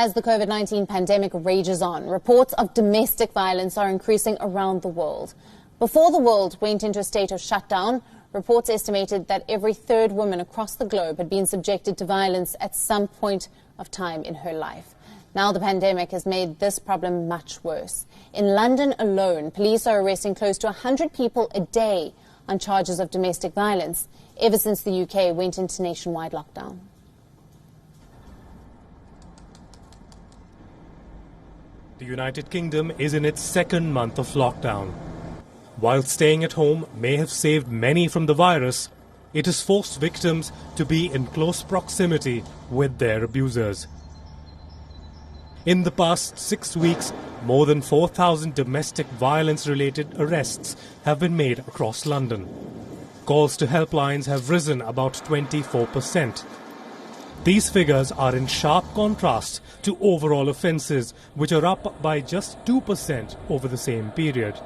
As the COVID-19 pandemic rages on, reports of domestic violence are increasing around the world. Before the world went into a state of shutdown, reports estimated that every third woman across the globe had been subjected to violence at some point of time in her life. Now the pandemic has made this problem much worse. In London alone, police are arresting close to 100 people a day on charges of domestic violence ever since the UK went into nationwide lockdown. The United Kingdom is in its second month of lockdown. While staying at home may have saved many from the virus, it has forced victims to be in close proximity with their abusers. In the past 6 weeks, more than 4,000 domestic violence-related arrests have been made across London. Calls to helplines have risen about 24%. These figures are in sharp contrast to overall offences, which are up by just 2% over the same period.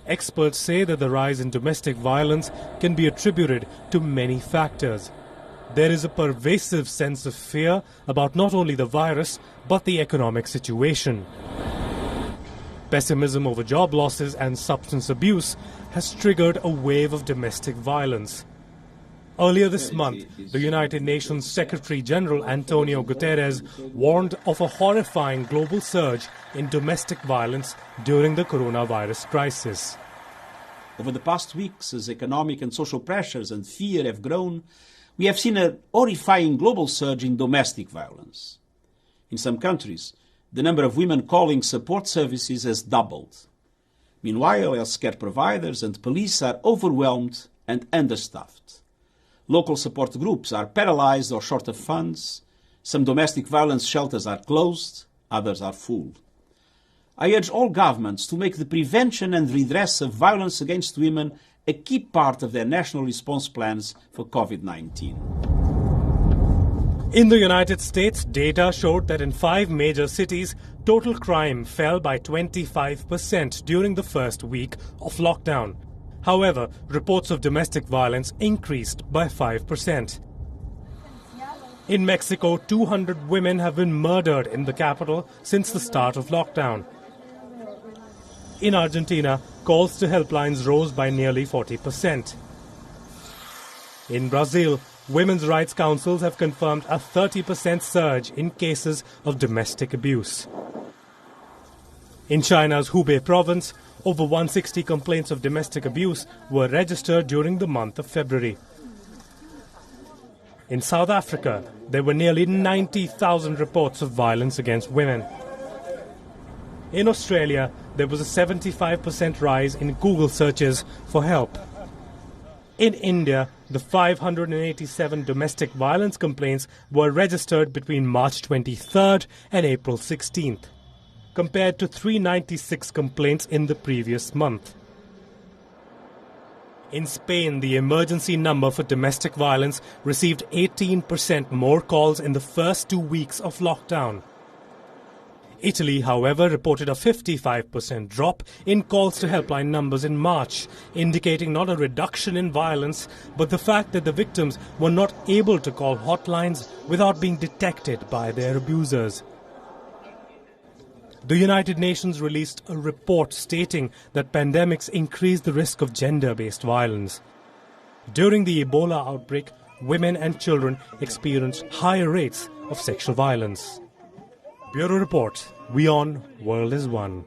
Experts say that the rise in domestic violence can be attributed to many factors. There is a pervasive sense of fear about not only the virus, but the economic situation. Pessimism over job losses and substance abuse has triggered a wave of domestic violence. Earlier this month, the United Nations Secretary-General Antonio Guterres warned of a horrifying global surge in domestic violence during the coronavirus crisis. Over the past weeks, as economic and social pressures and fear have grown, we have seen a horrifying global surge in domestic violence. In some countries, the number of women calling support services has doubled. Meanwhile, healthcare providers and police are overwhelmed and understaffed. Local support groups are paralyzed or short of funds. Some domestic violence shelters are closed, others are full. I urge all governments to make the prevention and redress of violence against women a key part of their national response plans for COVID-19. In the United States, data showed that in 5 major cities, total crime fell by 25% during the first week of lockdown. However, reports of domestic violence increased by 5%. In Mexico, 200 women have been murdered in the capital since the start of lockdown. In Argentina, calls to helplines rose by nearly 40%. In Brazil, women's rights councils have confirmed a 30% surge in cases of domestic abuse. In China's Hubei province, over 160 complaints of domestic abuse were registered during the month of February. In South Africa, there were nearly 90,000 reports of violence against women. In Australia, there was a 75% rise in Google searches for help. In India, the 587 domestic violence complaints were registered between March 23rd and April 16th. Compared to 396 complaints in the previous month. In Spain, the emergency number for domestic violence received 18% more calls in the first 2 weeks of lockdown. Italy, however, reported a 55% drop in calls to helpline numbers in March, indicating not a reduction in violence, but the fact that the victims were not able to call hotlines without being detected by their abusers. The United Nations released a report stating that pandemics increase the risk of gender-based violence. During the Ebola outbreak, women and children experienced higher rates of sexual violence. Bureau Report, WION, World is One.